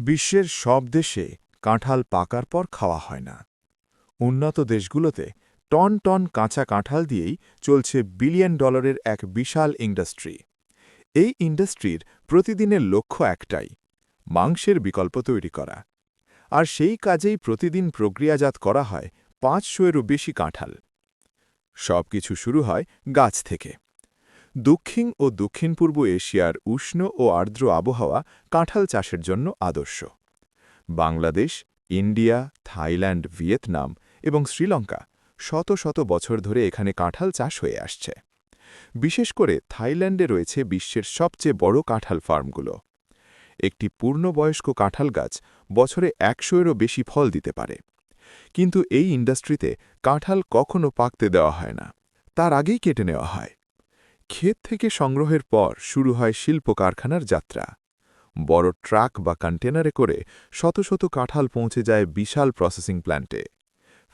বিশ্বের সব দেশে কাঁঠাল পাকার পর খাওয়া হয় না। উন্নত দেশগুলোতে টন টন কাঁচা কাঁঠাল দিয়েই চলছে বিলিয়ন ডলারের এক বিশাল ইন্ডাস্ট্রি। এই ইন্ডাস্ট্রির প্রতিদিনের লক্ষ্য একটাই, মাংসের বিকল্প তৈরি করা। আর সেই কাজেই প্রতিদিন প্রক্রিয়াজাত করা হয় ৫০০-এরও বেশি কাঁঠাল। সবকিছু শুরু হয় গাছ থেকে। দক্ষিণ ও দক্ষিণ পূর্ব এশিয়ার উষ্ণ ও আর্দ্র আবহাওয়া কাঁঠাল চাষের জন্য আদর্শ। বাংলাদেশ, ইন্ডিয়া, থাইল্যান্ড, ভিয়েতনাম এবং শ্রীলঙ্কা শত শত বছর ধরে এখানে কাঁঠাল চাষ হয়ে আসছে। বিশেষ করে থাইল্যান্ডে রয়েছে বিশ্বের সবচেয়ে বড় কাঁঠাল ফার্মগুলো। একটি পূর্ণবয়স্ক কাঁঠাল গাছ বছরে ১০০-এরও বেশি ফল দিতে পারে। কিন্তু এই ইন্ডাস্ট্রিতে কাঁঠাল কখনো পাকতে দেওয়া হয় না, তার আগেই কেটে নেওয়া হয়। ক্ষেত থেকে সংগ্রহের পর শুরু হয় শিল্প কারখানার যাত্রা। বড় ট্রাক বা কন্টেনারে করে শত শত কাঁঠাল পৌঁছে যায় বিশাল প্রসেসিং প্ল্যান্টে।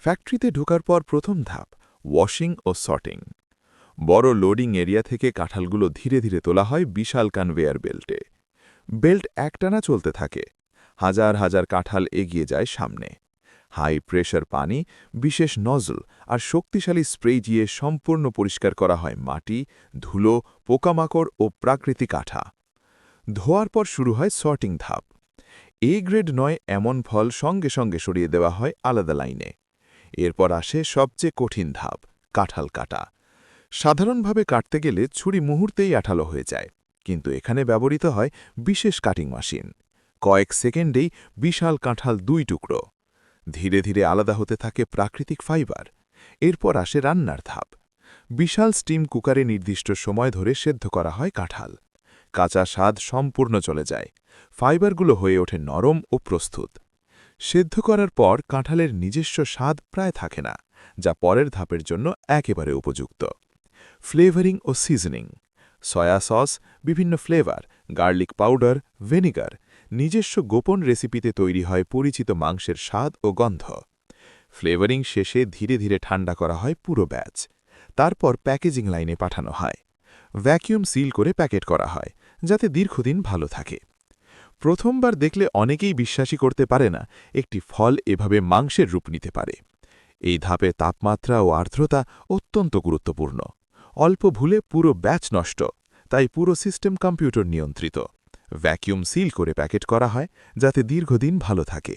ফ্যাক্টরিতে ঢোকার পর প্রথম ধাপ ওয়াশিং ও সর্টিং। বড় লোডিং এরিয়া থেকে কাঁঠালগুলো ধীরে ধীরে তোলা হয় বিশাল কনভেয়ার বেল্টে। বেল্ট একটানা চলতে থাকে, হাজার হাজার কাঁঠাল এগিয়ে যায় সামনে। হাই প্রেশার পানি, বিশেষ নজল আর শক্তিশালী স্প্রে দিয়ে সম্পূর্ণ পরিষ্কার করা হয় মাটি, ধুলো, পোকামাকড় ও প্রাকৃতিক আঠা। ধোয়ার পর শুরু হয় সর্টিং ধাপ। এ গ্রেড নয় এমন ফল সঙ্গে সঙ্গে সরিয়ে দেওয়া হয় আলাদা লাইনে। এরপর আসে সবচেয়ে কঠিন ধাপ, কাঁঠাল কাটা। সাধারণভাবে কাটতে গেলে ছুরি মুহূর্তেই আঠালো হয়ে যায়, কিন্তু এখানে ব্যবহৃত হয় বিশেষ কাটিং মেশিন। কয়েক সেকেন্ডেই বিশাল কাঁঠাল ২ টুকরো। ধীরে ধীরে আলাদা হতে থাকে প্রাকৃতিক ফাইবার। এরপর আসে রান্নার ধাপ। বিশাল স্টিম কুকারে নির্দিষ্ট সময় ধরে সেদ্ধ করা হয় কাঁঠাল। কাঁচা স্বাদ সম্পূর্ণ চলে যায়, ফাইবারগুলো হয়ে ওঠে নরম ও প্রস্তুত। সেদ্ধ করার পর কাঁঠালের নিজস্ব স্বাদ প্রায় থাকে না, যা পরের ধাপের জন্য একেবারে উপযুক্ত। ফ্লেভারিং ও সিজনিং। সয়া সস, বিভিন্ন ফ্লেভার, গার্লিক পাউডার, ভিনিগার, নিজস্ব গোপন রেসিপিতে তৈরি হয় পরিচিত মাংসের স্বাদ ও গন্ধ। ফ্লেভারিং শেষে ধীরে ধীরে ঠান্ডা করা হয় পুরো ব্যাচ। তারপর প্যাকেজিং লাইনে পাঠানো হয়। ভ্যাকুয়াম সিল করে প্যাকেট করা হয়, যাতে দীর্ঘদিন ভালো থাকে। প্রথমবার দেখলে অনেকেই বিশ্বাসই করতে পারে না একটি ফল এভাবে মাংসের রূপ নিতে পারে। এই ধাপে তাপমাত্রা ও আর্দ্রতা অত্যন্ত গুরুত্বপূর্ণ। অল্প ভুলে পুরো ব্যাচ নষ্ট, তাই পুরো সিস্টেম কম্পিউটার নিয়ন্ত্রিত। ভ্যাকুয়াম সিল করে প্যাকেট করা হয়, যাতে দীর্ঘদিন ভালো থাকে।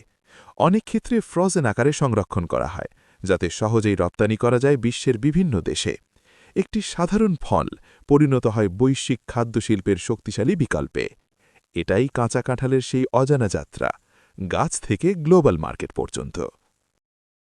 অনেক ক্ষেত্রে ফ্রোজেন আকারে সংরক্ষণ করা হয়, যাতে সহজেই রপ্তানি করা যায় বিশ্বের বিভিন্ন দেশে। একটি সাধারণ ফল পরিণত হয় বৈশ্বিক খাদ্যশিল্পের শক্তিশালী বিকল্পে। এটাই কাঁচা কাঁঠালের সেই অজানা যাত্রা, গাছ থেকে গ্লোবাল মার্কেট পর্যন্ত।